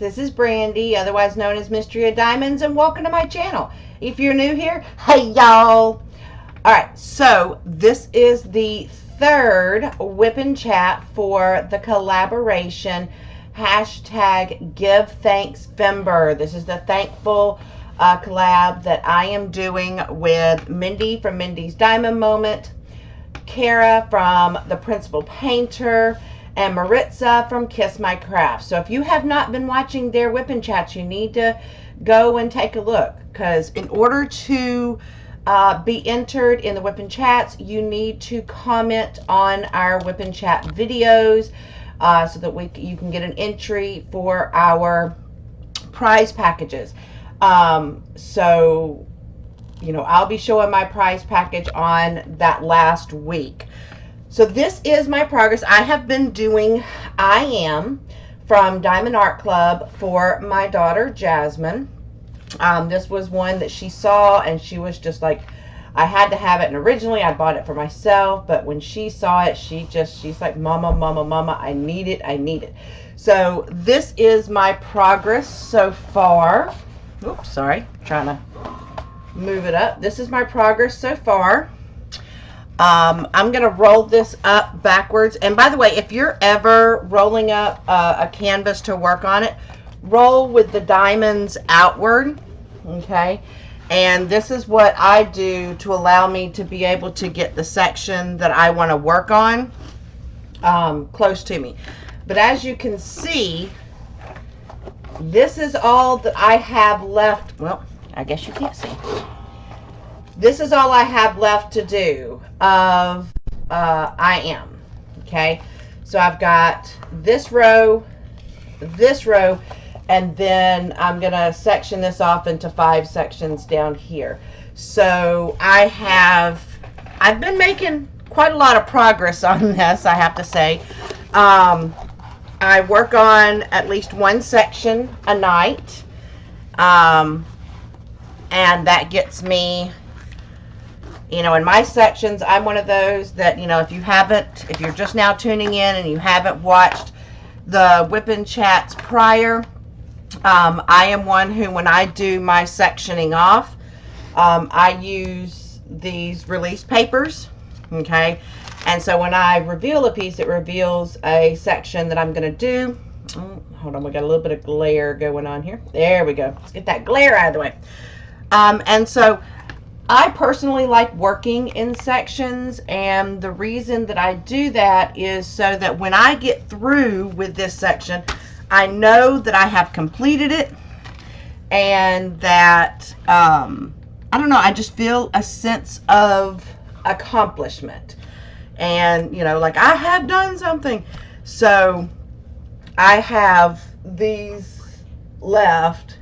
This is Brandy, otherwise known as Mystery of Diamonds, and welcome to my channel. If you're new here, hey y'all. Alright, so this is the third Wip and Chat for the collaboration hashtag givethanksvember. This is the thankful collab that I am doing with Mindy from Mindy's Diamond Moment, Kara from The Principal Painter, and Maritza from Kiss My Craft. So if you have not been watching their Wip and Chats, you need to go and take a look, because in order to be entered in the Wip and Chats, you need to comment on our Wip and Chat videos so that you can get an entry for our prize packages. So, you know, I'll be showing my prize package on that last week. So this is my progress. I have been doing I Am from Diamond Art Club for my daughter Jasmine. This was one that she saw and she was just like, I had to have it. And originally I bought it for myself, but when she saw it, she's like, Mama, Mama, Mama, I need it, I need it. So this is my progress so far. Oops, sorry, trying to move it up. This is my progress so far. I'm going to roll this up backwards. And by the way, if you're ever rolling up a canvas to work on it, roll with the diamonds outward, okay? And this is what I do to allow me to be able to get the section that I want to work on close to me. But as you can see, this is all that I have left. Well, I guess you can't see. This is all I have left to do of I Am, okay? So I've got this row, and then I'm going to section this off into 5 sections down here. So I've been making quite a lot of progress on this, I have to say. I work on at least one section a night, and that gets me, you know, in my sections, I'm one of those that, you know, if you're just now tuning in and you haven't watched the Wip and Chats prior, I am one who, when I do my sectioning off, I use these release papers, okay? And so when I reveal a piece, it reveals a section that I'm going to do. Oh, hold on, we got a little bit of glare going on here. There we go. Let's get that glare out of the way. And so I personally like working in sections, and the reason that I do that is so that when I get through with this section, I know that I have completed it, and that, I don't know, I just feel a sense of accomplishment. And, you know, like, I have done something. So I have these left.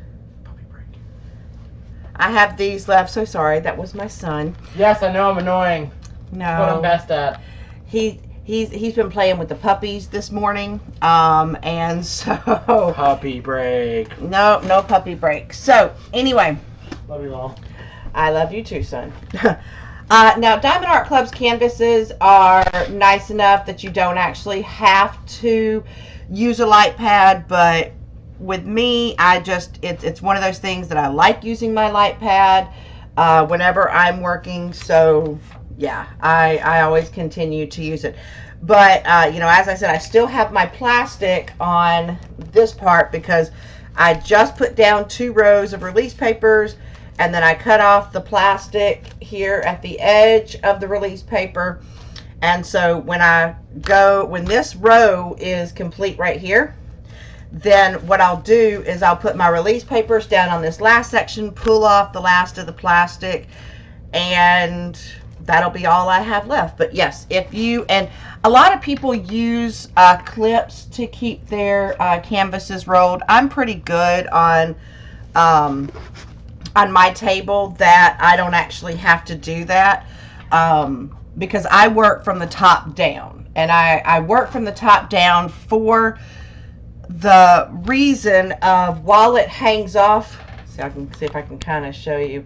I have these left. So sorry, that was my son. Yes, I know I'm annoying. No. That's what I'm best at. He's been playing with the puppies this morning. And so Puppy break. No puppy break. So anyway. Love you all. I love you too, son. Now, Diamond Art Club's canvases are nice enough that you don't actually have to use a light pad, but with me, it's one of those things that I like using my light pad whenever I'm working. So yeah, I always continue to use it. But you know, as I said, I still have my plastic on this part because I just put down 2 rows of release papers, and then I cut off the plastic here at the edge of the release paper. And so when this row is complete right here, then what I'll do is I'll put my release papers down on this last section, pull off the last of the plastic, and that'll be all I have left. But yes, and a lot of people use clips to keep their canvases rolled. I'm pretty good on my table that I don't actually have to do that, because I work from the top down, and I work from the top down for the reason of, while it hangs off, so I can see if I can kind of show you,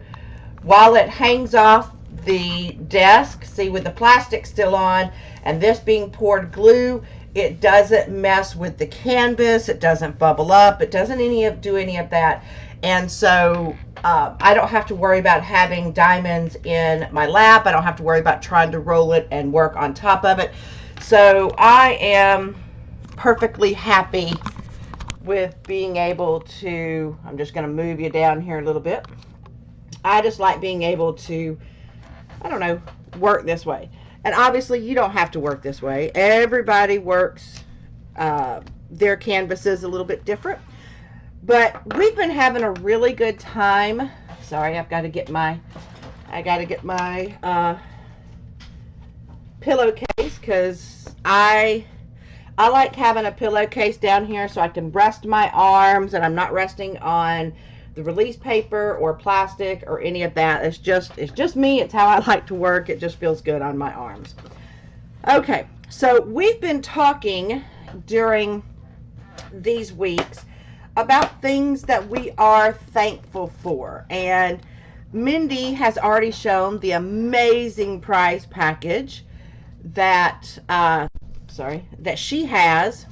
while it hangs off the desk, see, with the plastic still on and this being poured glue, It doesn't mess with the canvas. It doesn't bubble up. It doesn't do any of that. And so I don't have to worry about having diamonds in my lap. I don't have to worry about trying to roll it and work on top of it. So I am perfectly happy with being able to, I'm just going to move you down here a little bit. I just like being able to, I don't know, work this way. And obviously you don't have to work this way. Everybody works their canvases a little bit different. But we've been having a really good time. Sorry, I got to get my pillowcase, because I like having a pillowcase down here so I can rest my arms and I'm not resting on the release paper or plastic or any of that. It's just me. It's how I like to work. It just feels good on my arms. Okay, so we've been talking during these weeks about things that we are thankful for, and Mindy has already shown the amazing prize package that that she has.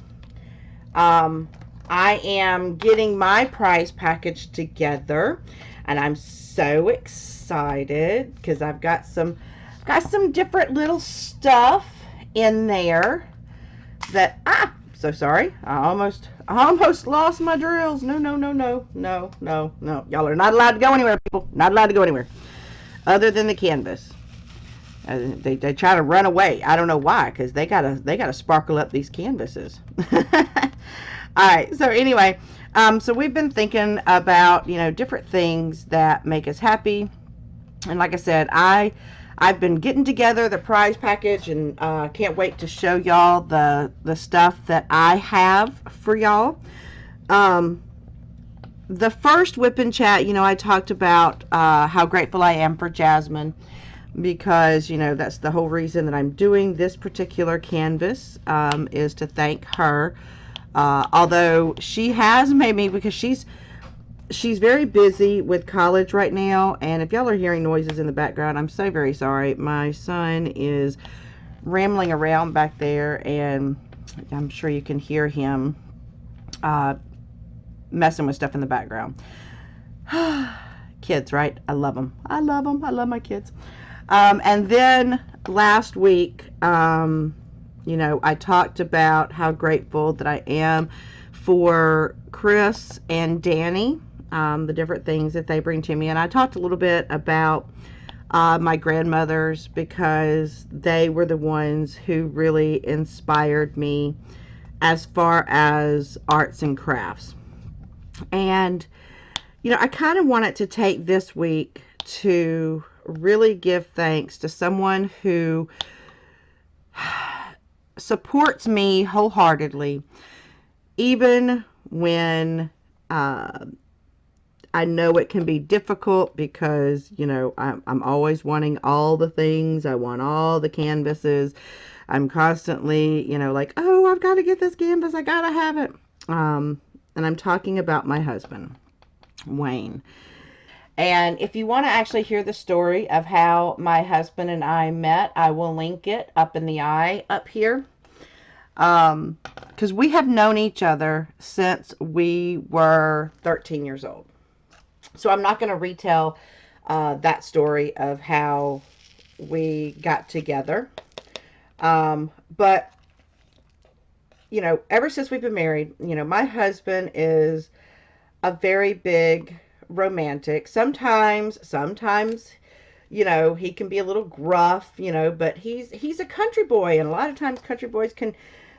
I am getting my prize package together, and I'm so excited because I've got some different little stuff in there that so sorry, I almost lost my drills. No. Y'all are not allowed to go anywhere, people. Not allowed to go anywhere other than the canvas. They try to run away. I don't know why, because they gotta sparkle up these canvases. All right. So anyway, so we've been thinking about, different things that make us happy, and like I said, I've been getting together the prize package, and can't wait to show y'all the stuff that I have for y'all. The first Wip and Chat, I talked about how grateful I am for Jasmine, because that's the whole reason that I'm doing this particular canvas, is to thank her. Although she has made me, because she's very busy with college right now, and if y'all are hearing noises in the background, I'm so very sorry. My son is rambling around back there, and I'm sure you can hear him messing with stuff in the background. Kids, right? I love them. I love my kids. And then last week, I talked about how grateful that I am for Chris and Danny, the different things that they bring to me. And I talked a little bit about my grandmothers, because they were the ones who really inspired me as far as arts and crafts. And, I kind of wanted to take this week to really give thanks to someone who supports me wholeheartedly, even when I know it can be difficult, because I'm always wanting all the things. I want all the canvases. I'm constantly like, oh, I've got to get this canvas, I gotta have it. And I'm talking about my husband, Wayne. And if you want to actually hear the story of how my husband and I met, I will link it up in the eye up here. Because we have known each other since we were 13 years old. So I'm not going to retell that story of how we got together. But, ever since we've been married, my husband is a very big romantic. Sometimes, he can be a little gruff, but he's a country boy, and a lot of times country boys can,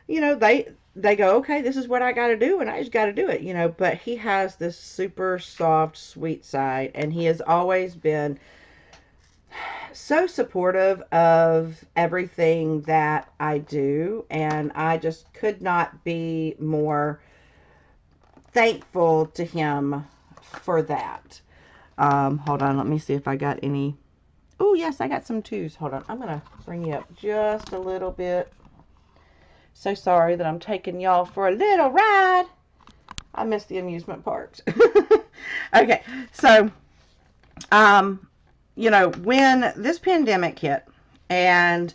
they go, okay, this is what I got to do, and I just got to do it, but he has this super soft, sweet side, and he has always been so supportive of everything that I do, and I just could not be more thankful to him for that. Hold on, let me see if I got any. Oh, yes, I got some twos. Hold on, I'm gonna bring you up just a little bit. So sorry that I'm taking y'all for a little ride. I miss the amusement parks. Okay, so when this pandemic hit, and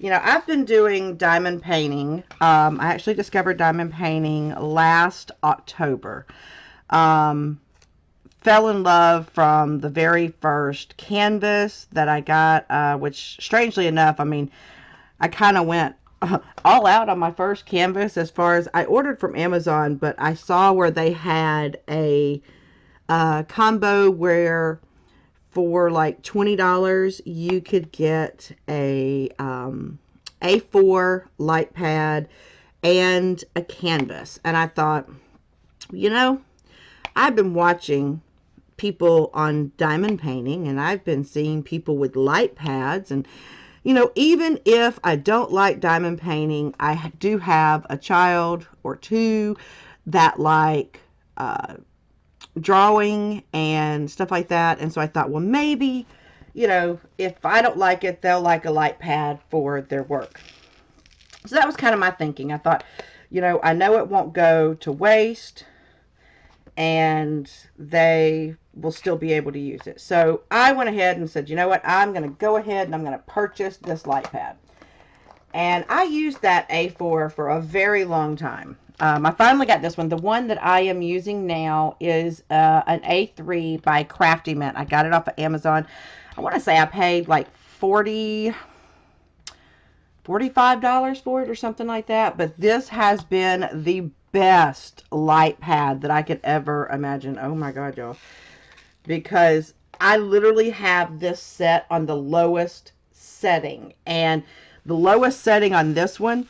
I've been doing diamond painting. I actually discovered diamond painting last October. Fell in love from the very first canvas that I got, which strangely enough, I kind of went all out on my first canvas as far as I ordered from Amazon, but I saw where they had a combo where for like $20 you could get a A4 light pad and a canvas. And I thought, I've been watching people on diamond painting, and I've been seeing people with light pads, and even if I don't like diamond painting, I do have a child or two that like drawing and stuff like that. And so I thought, well, maybe, if I don't like it, they'll like a light pad for their work. So that was kind of my thinking. I thought, I know it won't go to waste, and they will still be able to use it. So I went ahead and said, you know what, I'm going to go ahead and I'm going to purchase this light pad. And I used that A4 for a very long time. I finally got this one. The one that I am using now is an A3 by Crafty Mint. I got it off of Amazon. I want to say I paid like $45 for it or something like that. But this has been the best light pad that I could ever imagine. Oh my God, y'all. Because I literally have this set on the lowest setting. And the lowest setting on this one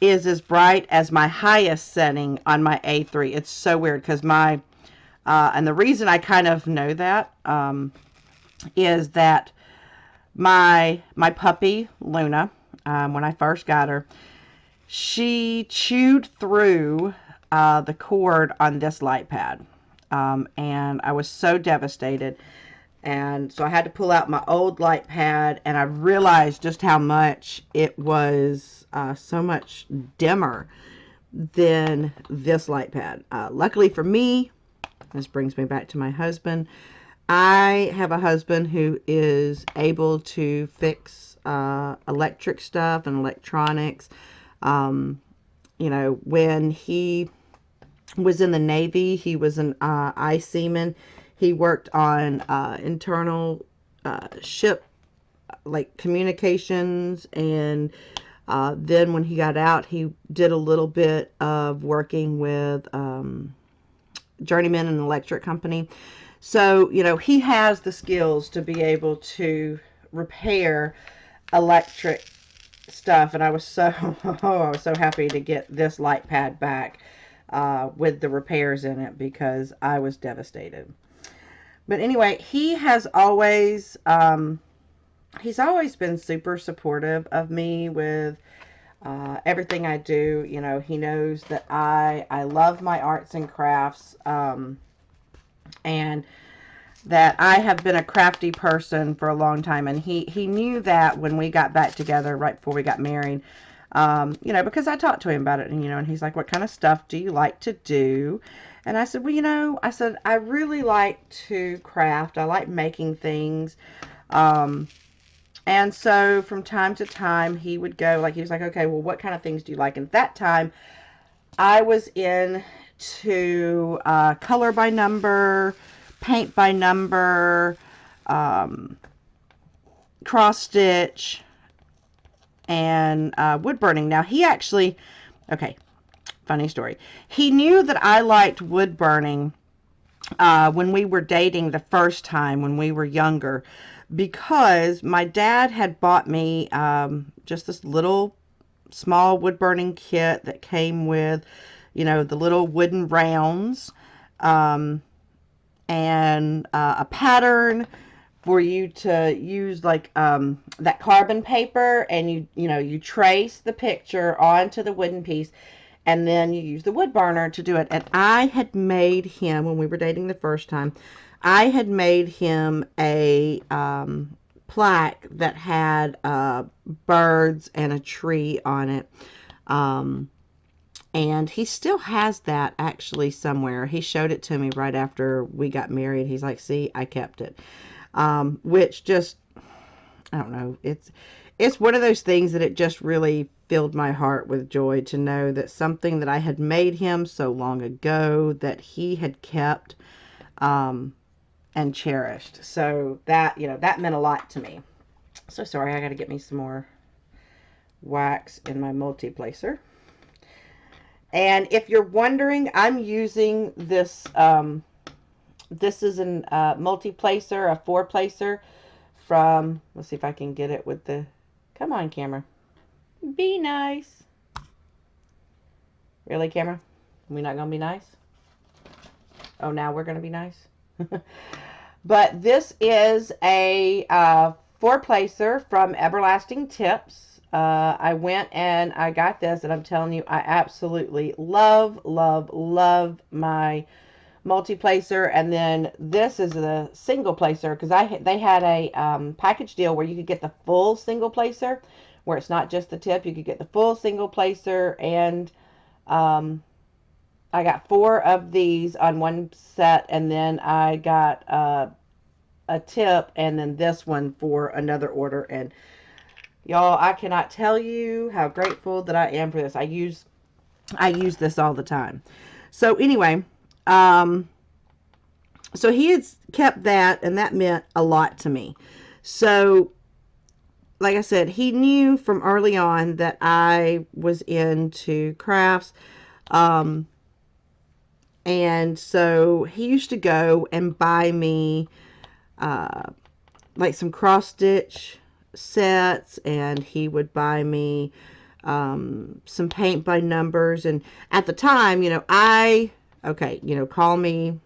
is as bright as my highest setting on my A3. It's so weird because and the reason I kind of know that is that my puppy, Luna, when I first got her, she chewed through the cord on this light pad. And I was so devastated. And so I had to pull out my old light pad, and I realized just how much it was so much dimmer than this light pad. Luckily for me, this brings me back to my husband. I have a husband who is able to fix electric stuff and electronics. When he was in the Navy, he was an eye seaman. He worked on internal ship like communications, and then when he got out, he did a little bit of working with Journeyman, an electric company. So he has the skills to be able to repair electric stuff, and I was so happy to get this light pad back with the repairs in it, because I was devastated. But anyway, he has always he's always been super supportive of me with everything I do. He knows that I love my arts and crafts, and that I have been a crafty person for a long time. And he knew that when we got back together right before we got married, because I talked to him about it, and he's like, what kind of stuff do you like to do? And I said, well, I really like to craft. I like making things. And so from time to time, he would go, he was like, okay, well, what kind of things do you like? And at that time, I was into color by number, paint by number, cross stitch, and wood burning. Now, he actually, okay, funny story. He knew that I liked wood burning when we were dating the first time, when we were younger, because my dad had bought me just this little small wood burning kit that came with, the little wooden rounds, and a pattern for you to use, that carbon paper, and you trace the picture onto the wooden piece, and then you use the wood burner to do it. And I had made him, when we were dating the first time, I had made him a plaque that had birds and a tree on it. And he still has that actually somewhere. He showed it to me right after we got married. He's like, see, I kept it. Which just, I don't know. It's one of those things that it just really filled my heart with joy to know that something that I had made him so long ago that he had kept and cherished. So that, that meant a lot to me. So sorry, I got to get me some more wax in my multi-placer. And if you're wondering, I'm using this, this is a multi-placer, a 4-placer from, let's see if I can get it with the, come on camera, be nice. Really, camera? We're not going to be nice? Oh, now we're going to be nice? But this is a 4-placer from Everlasting Tips. I went and I got this, and I'm telling you, I absolutely love, love, love my multi-placer. And then this is a single placer, because they had a package deal where you could get the full single placer, where it's not just the tip. You could get the full single placer, and I got 4 of these on one set, and then I got a tip, and then this one for another order. And y'all, I cannot tell you how grateful that I am for this. I use this all the time. So anyway, so he had kept that, and that meant a lot to me. So like I said, he knew from early on that I was into crafts. And so he used to go and buy me like some cross stitch sets, and he would buy me some paint by numbers. And at the time, call me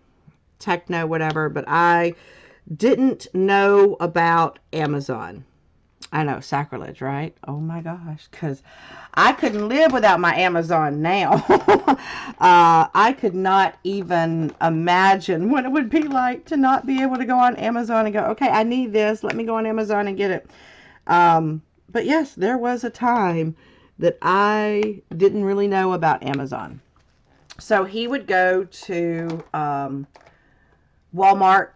techno, whatever, but I didn't know about Amazon. I know, sacrilege, right? Oh my gosh, because I couldn't live without my Amazon now. I could not even imagine what it would be like to not be able to go on Amazon and go, okay, I need this. Let me go on Amazon and get it. But yes, there was a time that I didn't really know about Amazon. So he would go to Walmart.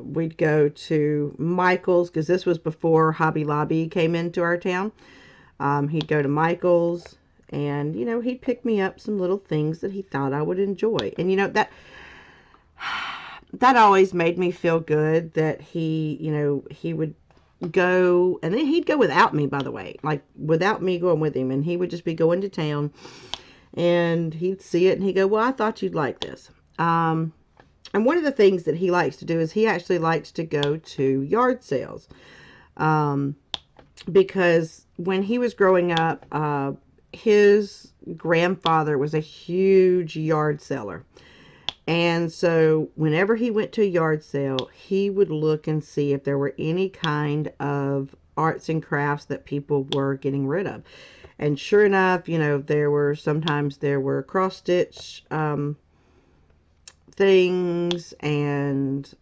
We'd go to Michael's, because this was before Hobby Lobby came into our town. He'd go to Michael's, and he'd pick me up some little things that he thought I would enjoy. And that always made me feel good, that he would go, and then he'd go without me, by the way, like without me going with him, and he would just be going to town, and he'd see it, and he'd go, well, I thought you'd like this. And one of the things that he likes to do is he actually likes to go to yard sales. Because when he was growing up, his grandfather was a huge yard seller. And so whenever he went to a yard sale, he would look and see if there were any kind of arts and crafts that people were getting rid of. And sure enough, there were cross stitch things, and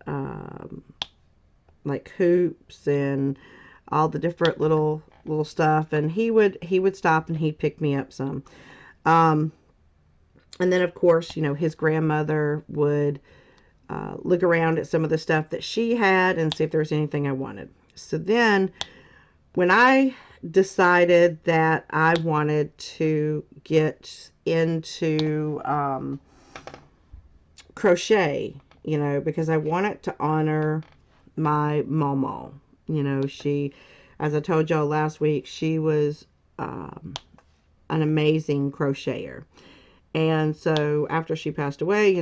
like hoops and all the different little stuff, and he would stop and he'd pick me up some. And then of course, his grandmother would look around at some of the stuff that she had and see if there was anything I wanted. So then when I decided that I wanted to get into crochet, because I wanted to honor my mama. She, as I told y'all last week, she was an amazing crocheter. And so after she passed away,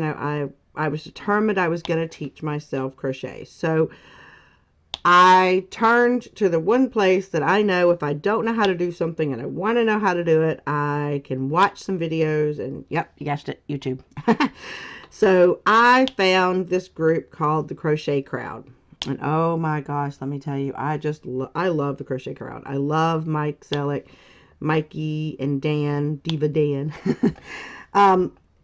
I was determined I was going to teach myself crochet. So I turned to the one place that I know if I don't know how to do something and I want to know how to do it, I can watch some videos, and yep, you guessed it, YouTube. So I found this group called the Crochet Crowd. And oh my gosh, let me tell you, I love the Crochet Crowd. I love Mike Selleck, Mikey, and Dan, Diva Dan.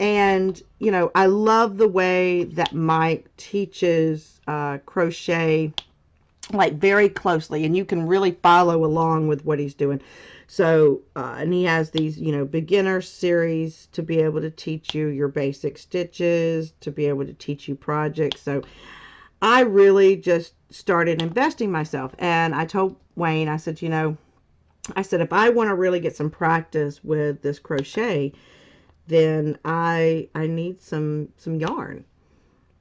And, I love the way that Mike teaches crochet, like very closely, and you can really follow along with what he's doing. So, and he has these, beginner series to be able to teach you your basic stitches, to be able to teach you projects. So I really just started investing myself. And I told Wayne, I said, I said, if I want to really get some practice with this crochet, then I need some yarn.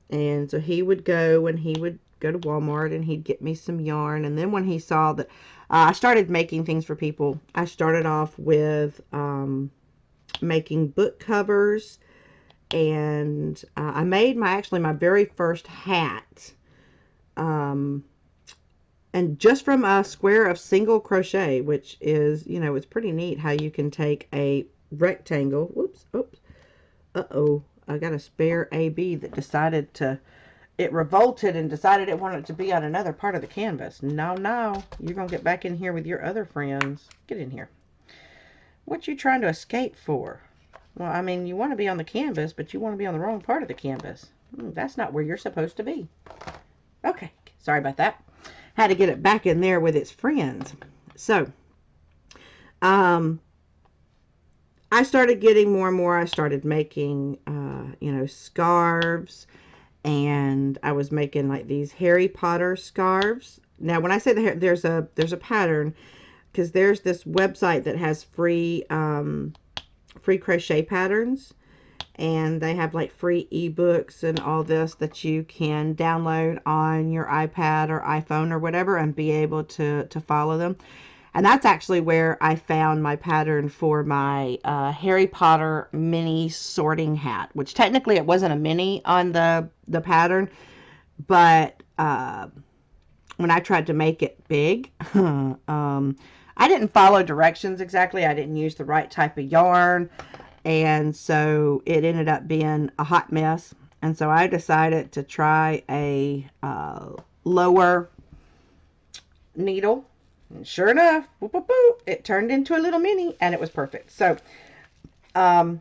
And so he would go to Walmart and he'd get me some yarn. And then when he saw that I started making things for people, I started off with making book covers, and I made my very first hat. And just from a square of single crochet, which is, it's pretty neat how you can take a rectangle. Whoops, oops. Uh-oh, I got a spare AB that it revolted and decided it wanted to be on another part of the canvas. No, you're going to get back in here with your other friends. Get in here. What you trying to escape for? Well, I mean, you want to be on the canvas, but you want to be on the wrong part of the canvas. That's not where you're supposed to be. Okay, sorry about that. Had to get it back in there with its friends. So, I started getting more and more. I started making, scarves, and I was making like these Harry Potter scarves. Now, when I say there's a pattern, because there's this website that has free crochet patterns, and they have like free ebooks and all this that you can download on your iPad or iPhone or whatever and be able to follow them. And that's actually where I found my pattern for my Harry Potter mini sorting hat, which technically it wasn't a mini on the pattern, but when I tried to make it big, I didn't follow directions exactly. I didn't use the right type of yarn. And so it ended up being a hot mess. And so I decided to try a lower needle. And sure enough, whoop, whoop, whoop, it turned into a little mini, and it was perfect. So I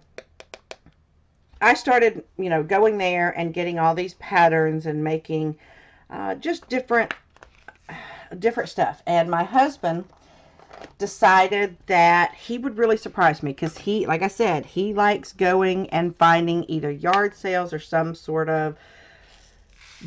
started, going there and getting all these patterns and making just different stuff. And my husband decided that he would really surprise me, because he, like I said, he likes going and finding either yard sales or some sort of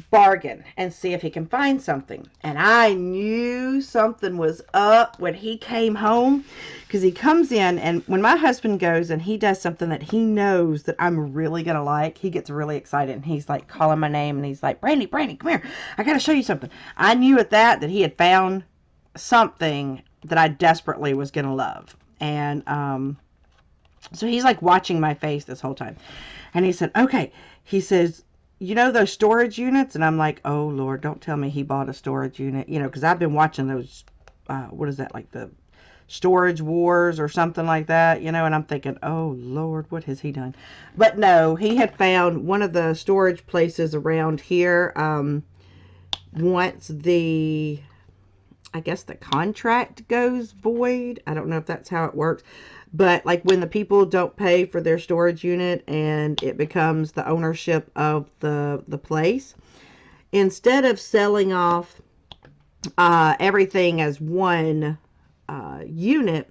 bargain and see if he can find something. And I knew something was up when he came home, because he comes in, and when my husband goes and he does something that he knows that I'm really gonna like, he gets really excited, and he's like calling my name, and he's like, Brandy, come here, I gotta show you something. I knew at that he had found something that I desperately was gonna love. And so he's like watching my face this whole time, and he said, okay, he says, those storage units? And I'm like, oh Lord, don't tell me he bought a storage unit, because I've been watching those what is that, like the Storage Wars or something like that, and I'm thinking, oh Lord, what has he done? But no, he had found one of the storage places around here. Once I guess the contract goes void, I don't know if that's how it works, but like when the people don't pay for their storage unit and it becomes the ownership of the place, instead of selling off everything as one unit,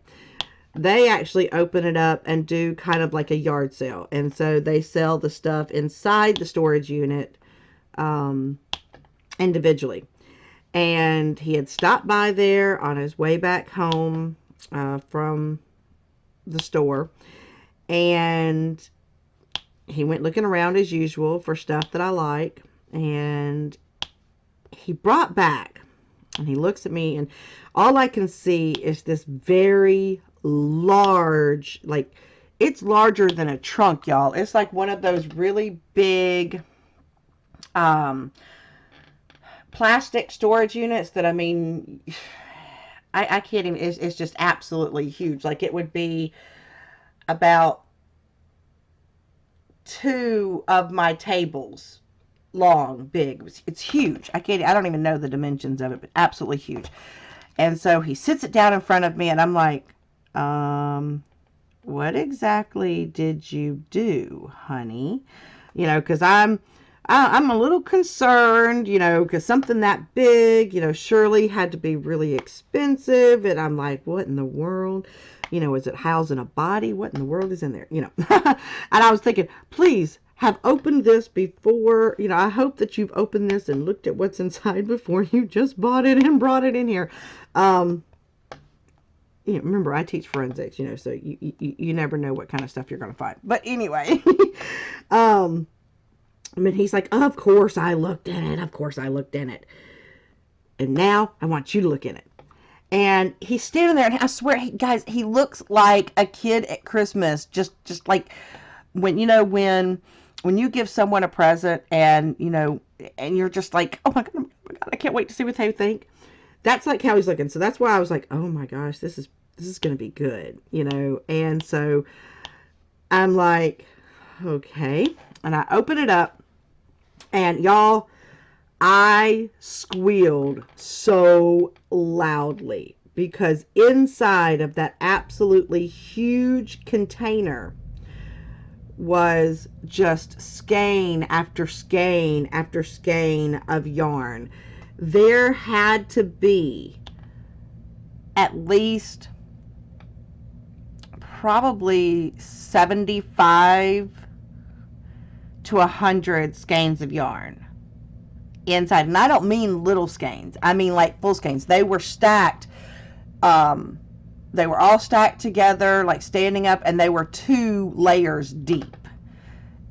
they actually open it up and do kind of like a yard sale. And so they sell the stuff inside the storage unit individually. And he had stopped by there on his way back home from the store, and he went looking around as usual for stuff that I like, and he brought back, and he looks at me, and all I can see is this very large, like, it's larger than a trunk, y'all. It's like one of those really big plastic storage units that, I mean, I can't even, it's just absolutely huge. Like, it would be about 2 of my tables long, big. It's huge. I don't even know the dimensions of it, but absolutely huge. And so he sits it down in front of me, and I'm like, what exactly did you do, honey? Because I'm a little concerned, because something that big, surely had to be really expensive. And I'm like, what in the world? Is it housing a body? What in the world is in there? And I was thinking, please have opened this before. You know, I hope that you've opened this and looked at what's inside before you just bought it and brought it in here. You know, remember, I teach forensics, you know, so you never know what kind of stuff you're going to find. But anyway, I mean, he's like, of course I looked in it. Of course I looked in it. And now I want you to look in it. And he's standing there, and I swear, guys, he looks like a kid at Christmas. Just like when, you know, when you give someone a present and, you know, and you're just like, oh my God, I can't wait to see what they think. That's like how he's looking. So that's why I was like, oh my gosh, this is going to be good, you know. And so I'm like, okay. And I open it up, and y'all, I squealed so loudly because inside of that absolutely huge container was just skein after skein after skein of yarn. There had to be at least probably 75 to 100 skeins of yarn inside. And I don't mean little skeins. I mean like full skeins. They were stacked. They were all stacked together, like standing up, and they were 2 layers deep.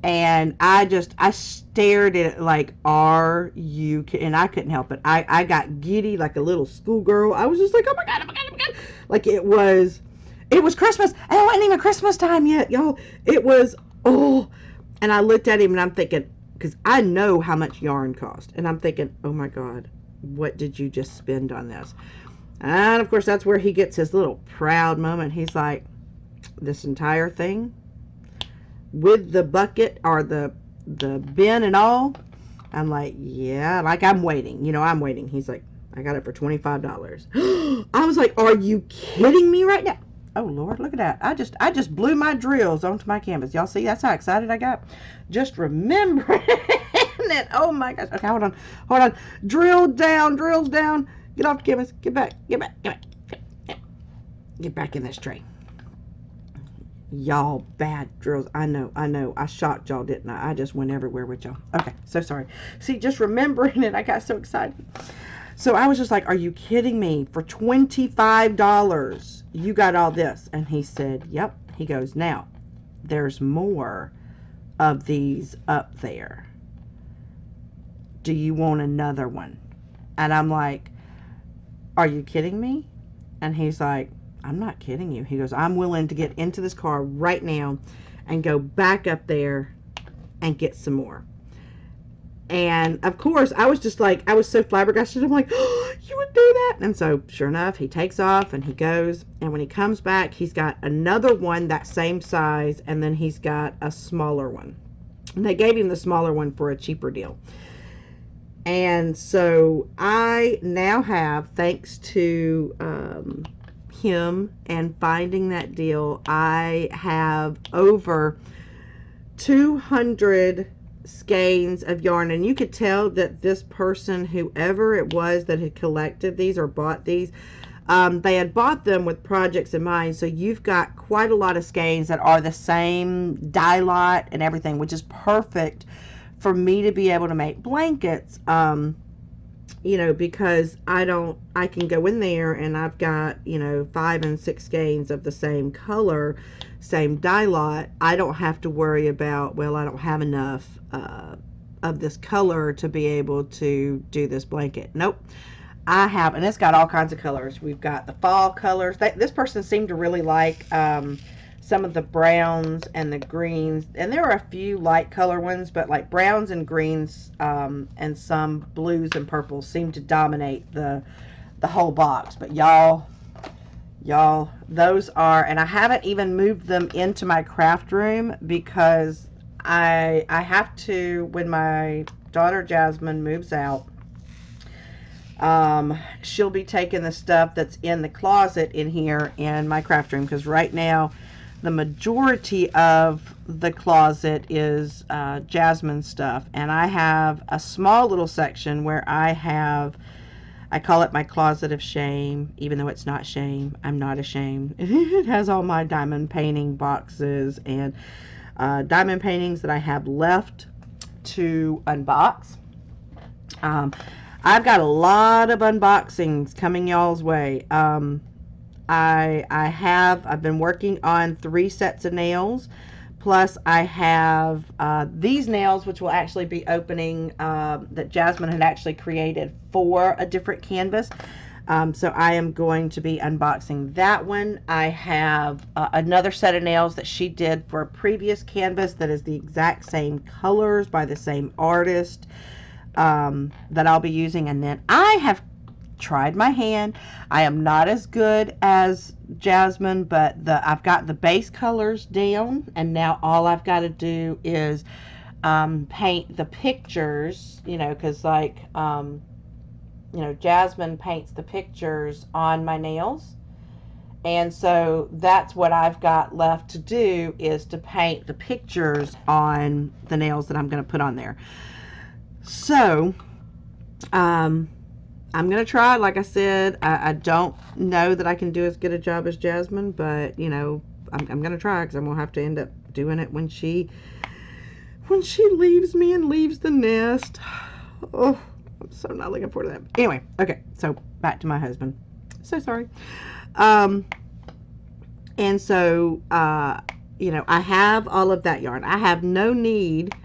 And I stared at it like, are you kidding? And I couldn't help it. I got giddy like a little schoolgirl. I was just like, oh my God, oh my God, oh my God. Like it was Christmas, and it wasn't even Christmas time yet, y'all. It was, oh. And I looked at him, and I'm thinking, because I know how much yarn cost. And I'm thinking, oh my God, what did you just spend on this? And of course, that's where he gets his little proud moment. He's like, this entire thing with the bucket or the bin and all? I'm like, yeah, like I'm waiting. You know, I'm waiting. He's like, I got it for $25. I was like, are you kidding me right now? Oh Lord, look at that. I just blew my drills onto my canvas. Y'all see, that's how excited I got. Just remembering it. Oh my gosh. Okay, hold on. Drills down. Get off the canvas. Get back. Get back in this tray. Y'all, bad drills. I know. I shocked y'all, didn't I? I just went everywhere with y'all. Okay, so sorry. See, just remembering it, I got so excited. So I was just like, are you kidding me? For $25, you got all this? And he said, yep. He goes, now, there's more of these up there. Do you want another one? And I'm like, are you kidding me? And he's like, I'm not kidding you. He goes, I'm willing to get into this car right now and go back up there and get some more. And of course, I was just like, I was so flabbergasted. I'm like, oh, you would do that? And so sure enough, he takes off and he goes. And when he comes back, he's got another one that same size. And then he's got a smaller one. And they gave him the smaller one for a cheaper deal. And so I now have, thanks to him and finding that deal, I have over 200 skeins of yarn. And you could tell that this person, whoever it was that had collected these or bought these, they had bought them with projects in mind. So you've got quite a lot of skeins that are the same dye lot and everything, which is perfect for me to be able to make blankets. You know, because I can go in there and I've got, you know, 5 and 6 skeins of the same color, same dye lot. I don't have to worry about, well, I don't have enough of this color to be able to do this blanket. Nope. I have, and it's got all kinds of colors. We've got the fall colors. This person seemed to really like some of the browns and the greens, and there are a few light color ones, but like browns and greens and some blues and purples seem to dominate the whole box. But y'all, those are, and I haven't even moved them into my craft room because I have to, when my daughter Jasmine moves out, she'll be taking the stuff that's in the closet in here in my craft room, because right now the majority of the closet is Jasmine stuff, and I have a small little section where I call it my closet of shame, even though it's not shame. I'm not ashamed. It has all my diamond painting boxes and diamond paintings that I have left to unbox. I've got a lot of unboxings coming y'all's way. I've been working on 3 sets of nails, plus I have these nails, which will actually be opening, that Jasmine had actually created for a different canvas. So I am going to be unboxing that one. I have another set of nails that she did for a previous canvas that is the exact same colors by the same artist, that I'll be using. And then I have tried my hand. I am not as good as Jasmine, but I've got the base colors down, and now all I've got to do is paint the pictures, because Jasmine paints the pictures on my nails, and so that's what I've got left to do, is to paint the pictures on the nails that I'm going to put on there. So I'm going to try. Like I said, I don't know that I can do as good a job as Jasmine, but I'm going to try, because I'm going to have to end up doing it when she leaves me and leaves the nest. Oh, I'm so not looking forward to that. Anyway, okay, so back to my husband. So sorry. And so, I have all of that yarn. I have no need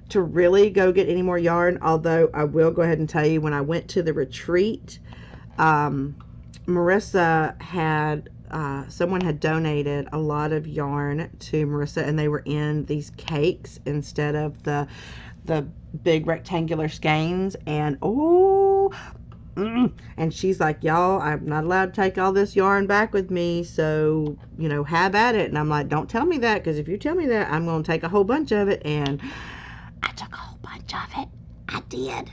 to really go get any more yarn, although I will go ahead and tell you, when I went to the retreat, Marissa had, someone had donated a lot of yarn to Marissa, and they were in these cakes instead of the big rectangular skeins, and and she's like, y'all, I'm not allowed to take all this yarn back with me, so have at it. And I'm like, don't tell me that, because if you tell me that, I'm going to take a whole bunch of it. And I took a whole bunch of it. I did,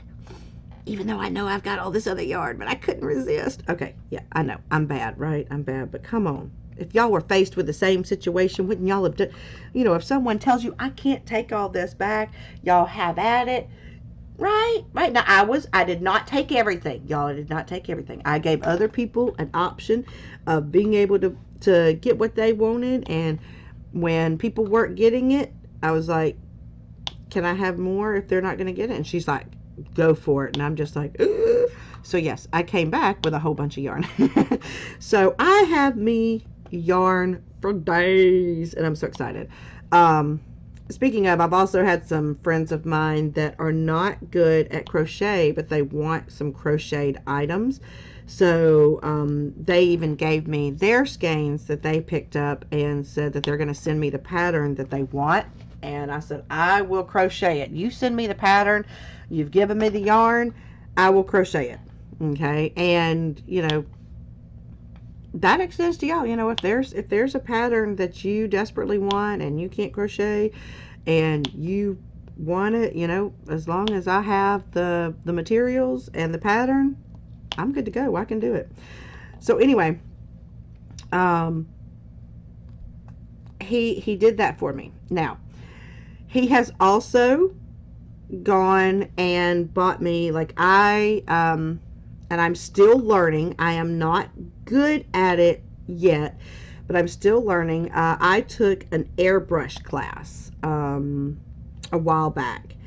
even though I know I've got all this other yarn, but I couldn't resist. Okay, yeah, I know I'm bad, right? I'm bad, but come on, if y'all were faced with the same situation, wouldn't y'all have done, if someone tells you, I can't take all this back, y'all have at it, right? Now, I did not take everything, y'all. I did not take everything. I gave other people an option of being able to get what they wanted, and when people weren't getting it, I was like, can I have more if they're not going to get it? And she's like, go for it. And I'm just like, ugh. So yes, I came back with a whole bunch of yarn. So I have me yarn for days, and I'm so excited. Speaking of, I've also had some friends of mine that are not good at crochet, but they want some crocheted items. So they even gave me their skeins that they picked up and said that they're going to send me the pattern that they want. And I said, I will crochet it. You send me the pattern. You've given me the yarn. I will crochet it. Okay. And, that extends to y'all. If there's a pattern that you desperately want and you can't crochet and you want it, as long as I have the materials and the pattern, I'm good to go. I can do it. So anyway, he did that for me. Now, he has also gone and bought me, and I'm still learning. I am not good at it yet, but I'm still learning. I took an airbrush class a while back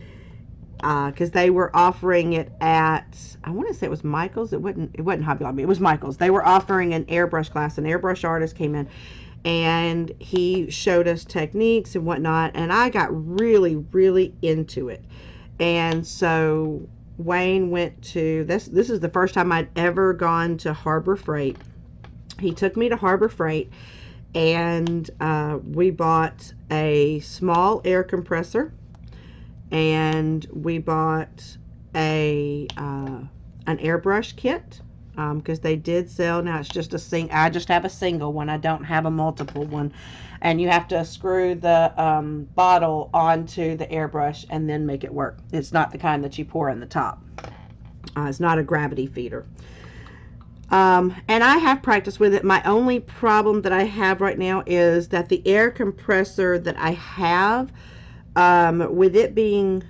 because they were offering it at, I want to say it was Michael's. It wasn't Hobby Lobby. It was Michael's. They were offering an airbrush class. An airbrush artist came in, and he showed us techniques and whatnot, and I got really, really into it. And so Wayne went to, this is the first time I'd ever gone to Harbor Freight. He took me to Harbor Freight, and we bought a small air compressor, and we bought an airbrush kit, because they did sell, now it's just I just have a single one, I don't have a multiple one, and you have to screw the bottle onto the airbrush and then make it work. It's not the kind that you pour in the top. It's not a gravity feeder. And I have practiced with it. My only problem that I have right now is that the air compressor that I have, with it being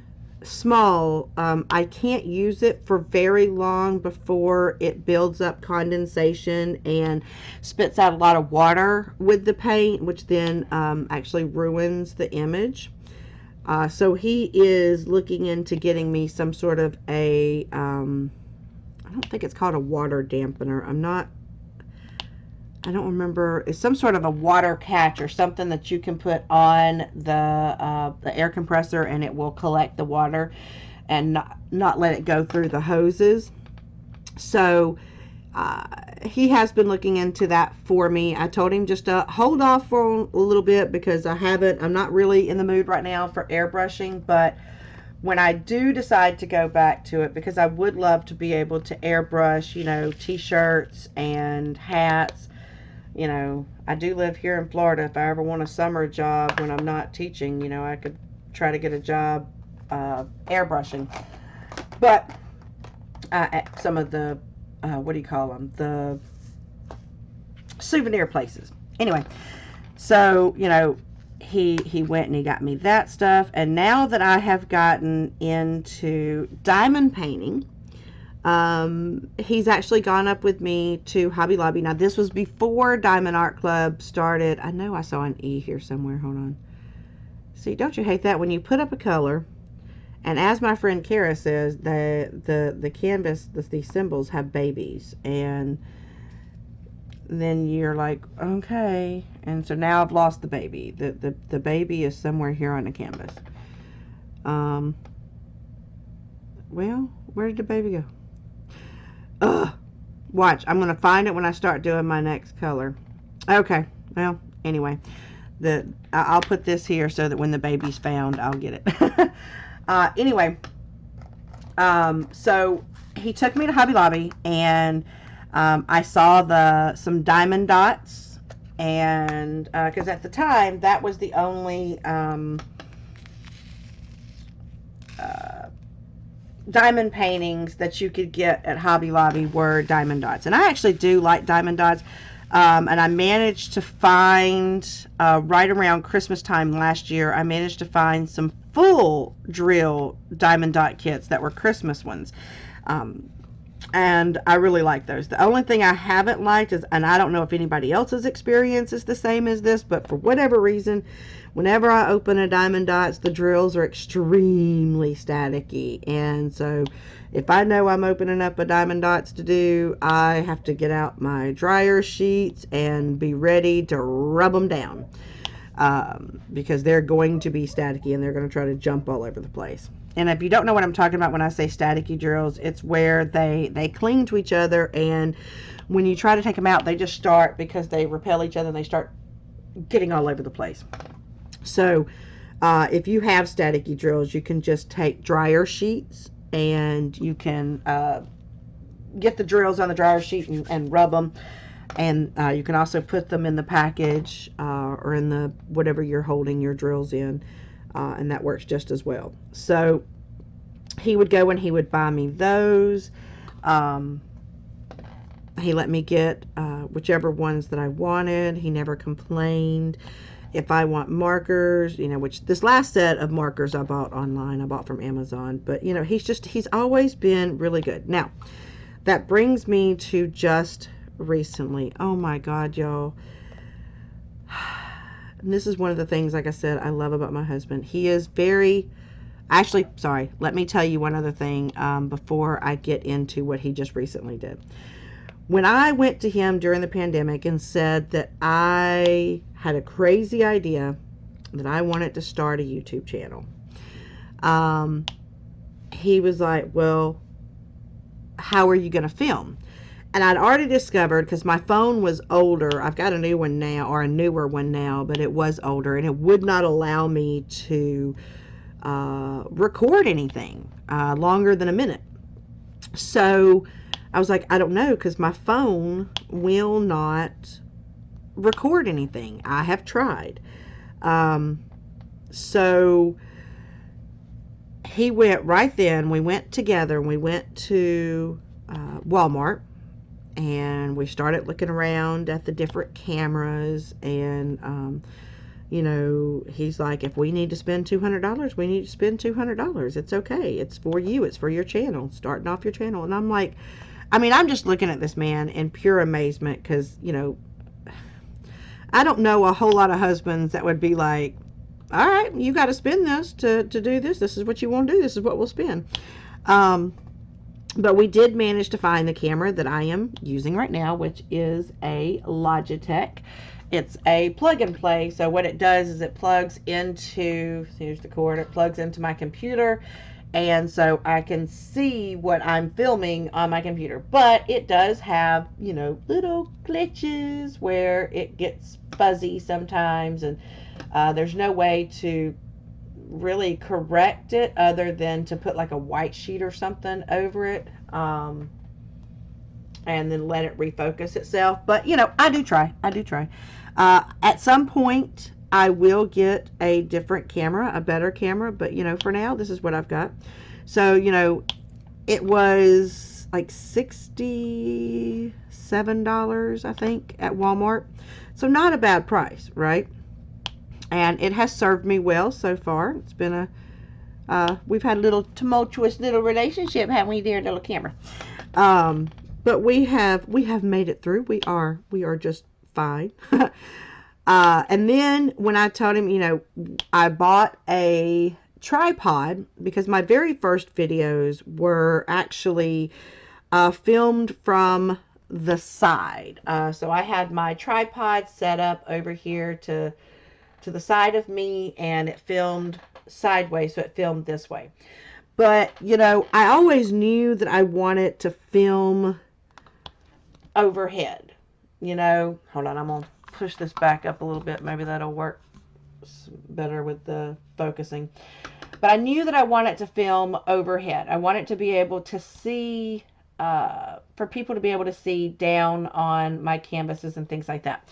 small, I can't use it for very long before it builds up condensation and spits out a lot of water with the paint, which then actually ruins the image. So he is looking into getting me some sort of a, I don't think it's called a water dampener. I don't remember. It's some sort of a water catch or something that you can put on the air compressor, and it will collect the water and not let it go through the hoses. So he has been looking into that for me. I told him just to hold off for a little bit because I'm not really in the mood right now for airbrushing, but when I do decide to go back to it, because I would love to be able to airbrush, you know, t-shirts and hats. You know, I do live here in Florida. If I ever want a summer job when I'm not teaching, you know, I could try to get a job airbrushing. But at some of the, what do you call them? The souvenir places. Anyway, so, you know, he went and he got me that stuff. And now that I have gotten into diamond painting, he's actually gone up with me to Hobby Lobby. Now, this was before Diamond Art Club started. I know I saw an E here somewhere. Hold on. See, don't you hate that when you put up a color, and as my friend Kara says, the canvas, these symbols have babies, and then you're like, okay, and so now I've lost the baby. The baby is somewhere here on the canvas. Well, where did the baby go? Watch, I'm gonna find it when I start doing my next color. Okay, well, anyway, I'll put this here so that when the baby's found, I'll get it. Anyway, so he took me to Hobby Lobby, and I saw some diamond dots, and because at the time that was the only diamond paintings that you could get at Hobby Lobby were diamond dots. And I actually do like diamond dots. And I managed to find, right around Christmas time last year, I managed to find some full drill diamond dot kits that were Christmas ones. And I really like those. The only thing I haven't liked is, and I don't know if anybody else's experience is the same as this, but for whatever reason, whenever I open a diamond dots, the drills are extremely staticky. And so if I know I'm opening up a diamond dots to do, I have to get out my dryer sheets and be ready to rub them down. Because they're going to be staticky and they're going to try to jump all over the place. And if you don't know what I'm talking about when I say staticky drills, it's where they cling to each other, and when you try to take them out, they just start, because they repel each other, and they start getting all over the place. So if you have staticky drills, you can just take dryer sheets, and you can get the drills on the dryer sheet and rub them. And you can also put them in the package or in the whatever you're holding your drills in. And that works just as well. So he would go and he would buy me those. He let me get whichever ones that I wanted. He never complained. If I want markers, you know, which this last set of markers I bought online, I bought from Amazon. But, you know, he's always been really good. Now, that brings me to just recently. Oh my God, y'all. And this is one of the things, like I said, I love about my husband. He is actually, sorry, let me tell you one other thing before I get into what he just recently did. When I went to him during the pandemic and said that I had a crazy idea that I wanted to start a YouTube channel, he was like, well, how are you going to film? And I'd already discovered, because my phone was older, I've got a new one now, or a newer one now, but it was older, and it would not allow me to record anything longer than a minute. So I was like, I don't know, because my phone will not record anything. I have tried. So he went right then, we went together, and we went to Walmart. And we started looking around at the different cameras, and You know, he's like, if we need to spend $200, we need to spend $200. It's okay. It's for you. It's for your channel. Starting off your channel. And I'm like, I mean, I'm just looking at this man in pure amazement because, you know, I don't know a whole lot of husbands that would be like, all right, you got to spend this to do this. This is what you want to do. This is what we'll spend. But we did manage to find the camera that I am using right now, which is a Logitech. It's a plug and play. So what it does is it plugs into, here's the cord, it plugs into my computer. And so I can see what I'm filming on my computer. But it does have, you know, little glitches where it gets fuzzy sometimes. And there's no way to really correct it other than to put like a white sheet or something over it. And then let it refocus itself. But, you know, I do try. At some point, I will get a different camera, a better camera, but, you know, for now, this is what I've got. So, you know, it was like $67, I think, at Walmart. So not a bad price, right? And it has served me well so far. It's been we've had a little tumultuous little relationship, haven't we, dear little camera? But we have made it through. We are just fine. And then when I told him, you know, I bought a tripod because my very first videos were actually filmed from the side. So I had my tripod set up over here to the side of me, and it filmed sideways, so it filmed this way. But, you know, I always knew that I wanted to film overhead. You know, hold on, I'm going to push this back up a little bit. Maybe that'll work better with the focusing. But I knew that I wanted to film overhead. I wanted to be able to see, for people to be able to see down on my canvases and things like that.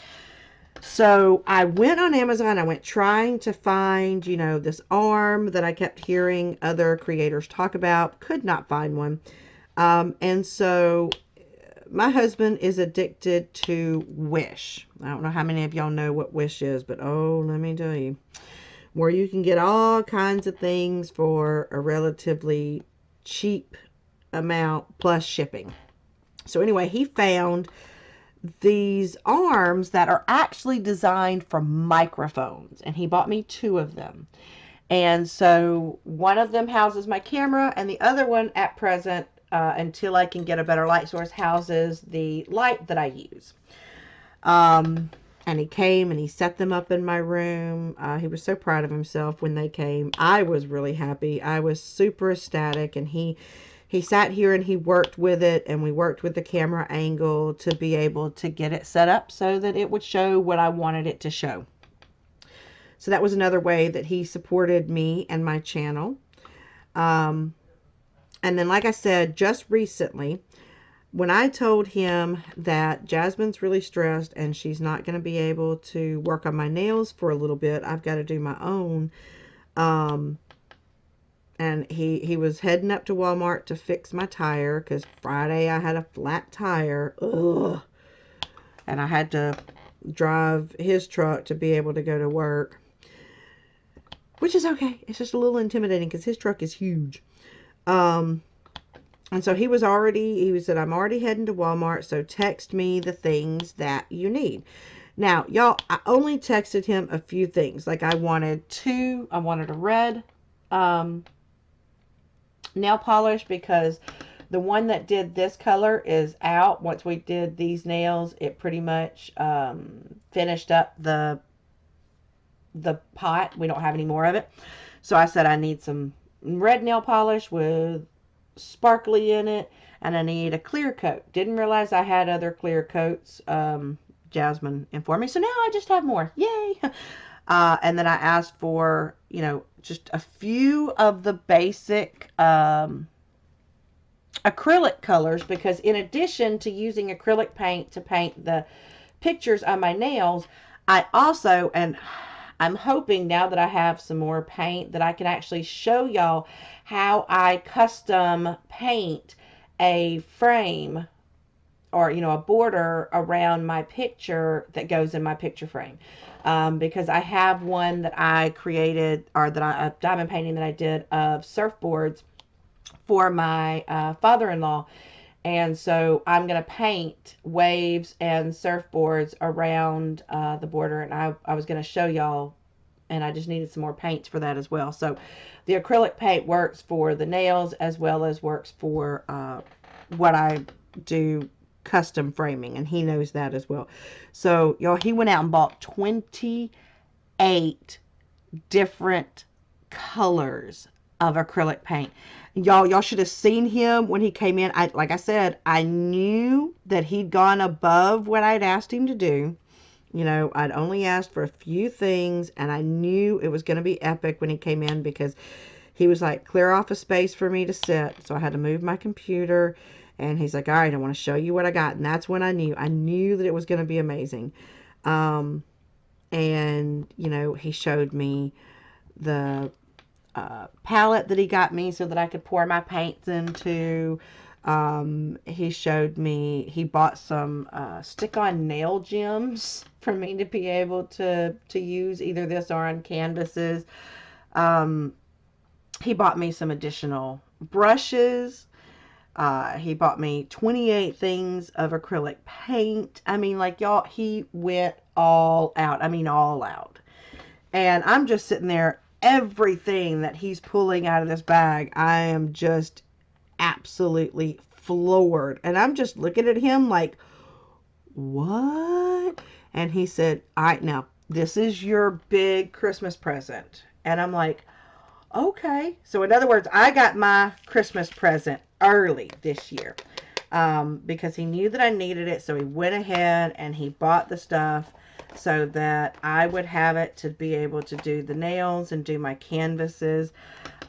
So I went on Amazon. I went trying to find, you know, this arm that I kept hearing other creators talk about. Could not find one. And so my husband is addicted to Wish. I don't know how many of y'all know what Wish is, but oh, let me tell you, where you can get all kinds of things for a relatively cheap amount plus shipping. So anyway, he found these arms that are actually designed for microphones, and he bought me 2 of them. And so one of them houses my camera, and the other one at present, until I can get a better light source, houses the light that I use. And he came and he set them up in my room. He was so proud of himself when they came. I was really happy. I was super ecstatic, and he sat here and he worked with it, and we worked with the camera angle to be able to get it set up so that it would show what I wanted it to show. So that was another way that he supported me and my channel. And then, like I said, just recently, when I told him that Jasmine's really stressed and she's not going to be able to work on my nails for a little bit, I've got to do my own. And he was heading up to Walmart to fix my tire because Friday I had a flat tire. Ugh. And I had to drive his truck to be able to go to work, which is okay. It's just a little intimidating because his truck is huge. And so he said, I'm already heading to Walmart, so text me the things that you need. Now, y'all, I only texted him a few things. Like I wanted a red nail polish because the one that did this color is out. Once we did these nails, it pretty much finished up the pot. We don't have any more of it. So I said I need some red nail polish with sparkly in it, and I need a clear coat. Didn't realize I had other clear coats. Jasmine informed me, so now I just have more. Yay! And then I asked for, you know, just a few of the basic acrylic colors, because in addition to using acrylic paint to paint the pictures on my nails, I also, and I'm hoping now that I have some more paint that I can actually show y'all how I custom paint a frame or, a border around my picture that goes in my picture frame. Because I have one that I created, or a diamond painting that I did of surfboards for my father-in-law. And so I'm going to paint waves and surfboards around the border. And I was going to show y'all, and I just needed some more paints for that as well. So the acrylic paint works for the nails as well as works for what I do custom framing, and he knows that as well. So y'all, he went out and bought 28 different colors of acrylic paint. Y'all should have seen him when he came in. Like I said, I knew that he'd gone above what I'd asked him to do. I'd only asked for a few things, and I knew it was going to be epic when he came in, because he was like, clear off a space for me to sit. So I had to move my computer, and he's like, all right, I want to show you what I got. And that's when I knew that it was going to be amazing. And, he showed me the palette that he got me so that I could pour my paints into. He showed me, he bought some stick-on nail gems for me to be able to use either this or on canvases. He bought me some additional brushes. He bought me 28 things of acrylic paint. I mean, like, y'all, he went all out. I mean, all out. And I'm just sitting there, everything that he's pulling out of this bag, I am just absolutely floored. And I'm just looking at him like, what? And he said, all right, now, this is your big Christmas present. And I'm like, okay. So in other words, I got my Christmas present early this year, because he knew that I needed it. So he went ahead and he bought the stuff so that I would have it to be able to do the nails and do my canvases.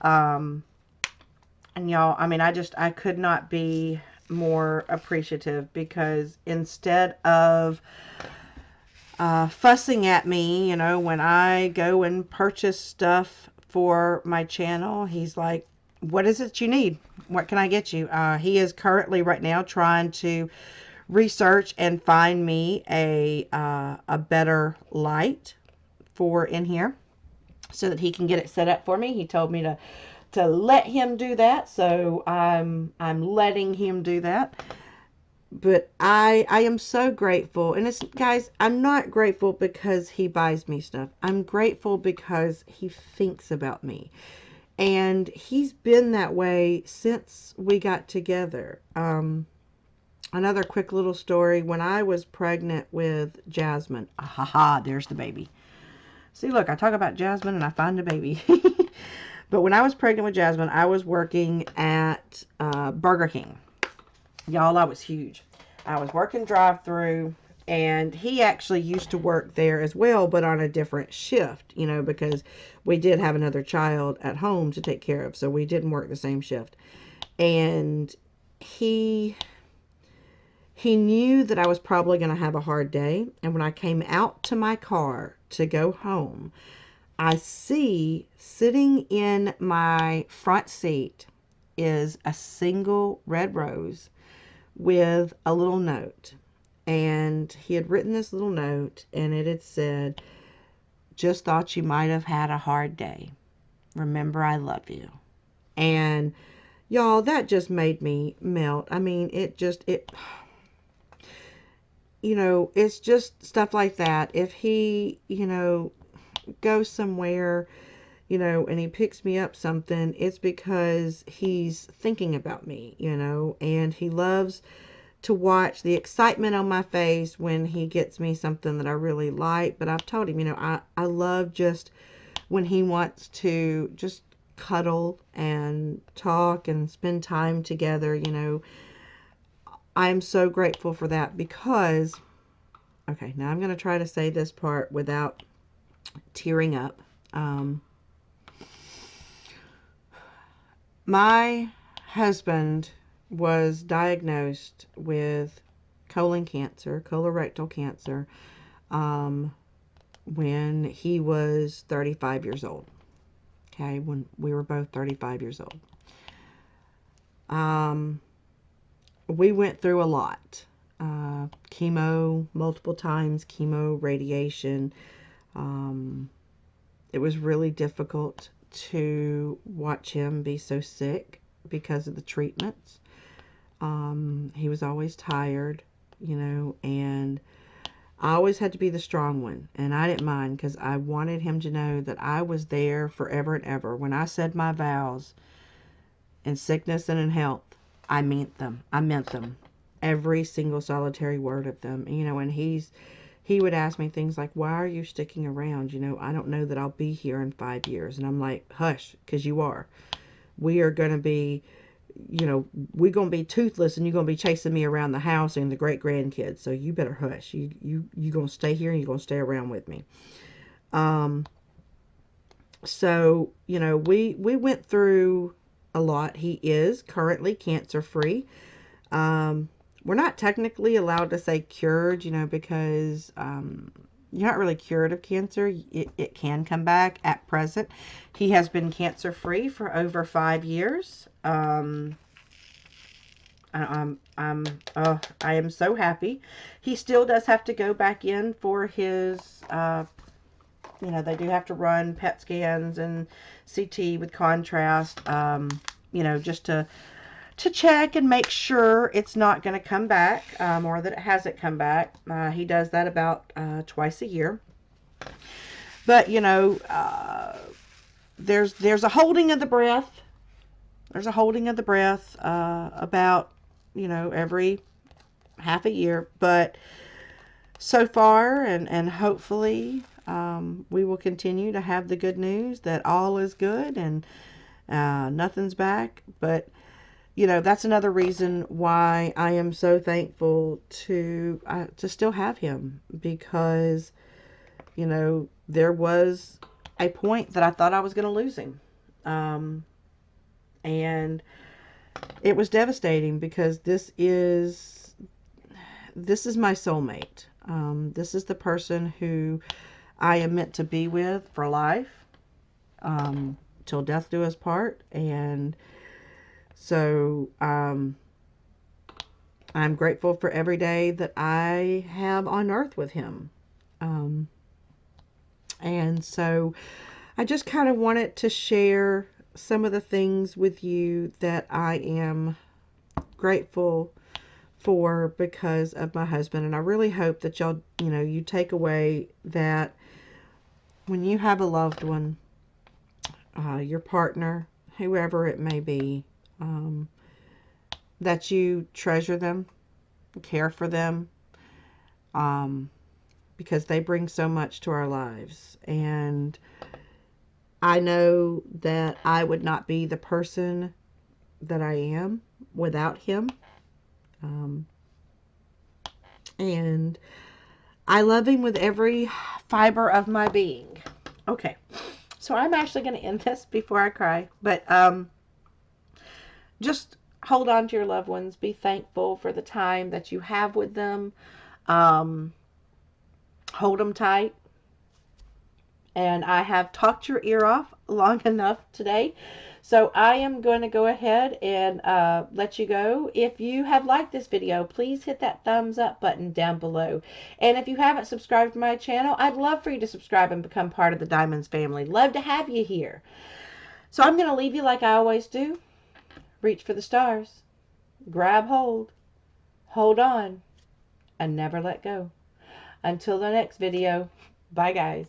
And y'all, I mean, I could not be more appreciative, because instead of fussing at me, when I go and purchase stuff for my channel, he's like, what is it you need? What can I get you? He is currently right now trying to research and find me a better light for in here so that he can get it set up for me. He told me to let him do that, so I'm letting him do that. But I am so grateful. And guys, I'm not grateful because he buys me stuff. I'm grateful because he thinks about me. And he's been that way since we got together. Another quick little story. When I was pregnant with Jasmine, there's the baby. See, look, I talk about Jasmine and I find a baby. But when I was pregnant with Jasmine, I was working at Burger King. Y'all, I was huge. I was working drive-through, and he actually used to work there as well, but on a different shift, because we did have another child at home to take care of, so we didn't work the same shift. And he knew that I was probably going to have a hard day, and when I came out to my car to go home, I see sitting in my front seat is a single red rose with a little note. And he had written this little note, and it had said, just thought you might have had a hard day. Remember, I love you. And y'all, that just made me melt. I mean, it's just stuff like that. If he, goes somewhere, and he picks me up something, it's because he's thinking about me, and he loves to watch the excitement on my face when he gets me something that I really like. But I've told him, I love just when he wants to just cuddle and talk and spend time together. I'm so grateful for that, because, okay, now I'm going to try to say this part without tearing up. My husband was diagnosed with colorectal cancer, when he was 35 years old. Okay, when we were both 35 years old. We went through a lot. chemo multiple times, chemo, radiation. It was really difficult to watch him be so sick because of the treatments. He was always tired, you know, and I always had to be the strong one, and I didn't mind because I wanted him to know that I was there forever and ever. When I said my vows in sickness and in health, I meant them. I meant them. Every single solitary word of them, you know, and he would ask me things like, why are you sticking around? You know, I don't know that I'll be here in 5 years. And I'm like, hush, because you are. We are going to be, you know, we're going to be toothless, and you're going to be chasing me around the house and the great grandkids. So you better hush. You going to stay here, and you're going to stay around with me. So, you know, we went through a lot. He is currently cancer free. We're not technically allowed to say cured, you know, because you're not really cured of cancer. It can come back. At present, he has been cancer free for over 5 years. I am so happy. He still does have to go back in for his, you know, they do have to run PET scans and CT with contrast, you know, just to check and make sure it's not going to come back, or that it hasn't come back. He does that about twice a year. But, you know, there's a holding of the breath. There's a holding of the breath about, you know, every half a year. But so far, and hopefully we will continue to have the good news that all is good and nothing's back. But you know, that's another reason why I am so thankful to still have him, because, you know, there was a point that I thought I was going to lose him. And it was devastating, because this is my soulmate. This is the person who I am meant to be with for life, till death do us part. And so I'm grateful for every day that I have on earth with him. And so I just kind of wanted to share some of the things with you that I am grateful for because of my husband. And I really hope that y'all, you know, you take away that when you have a loved one, your partner, whoever it may be, that you treasure them, care for them, because they bring so much to our lives. And I know that I would not be the person that I am without him. And I love him with every fiber of my being. Okay, so I'm actually going to end this before I cry. But just hold on to your loved ones. Be thankful for the time that you have with them. Hold them tight. And I have talked your ear off long enough today. So I am going to go ahead and let you go. If you have liked this video, please hit that thumbs up button down below. And if you haven't subscribed to my channel, I'd love for you to subscribe and become part of the Diamonds family. Love to have you here. So I'm going to leave you like I always do. Reach for the stars. Grab hold. Hold on. And never let go. Until the next video. Bye, guys.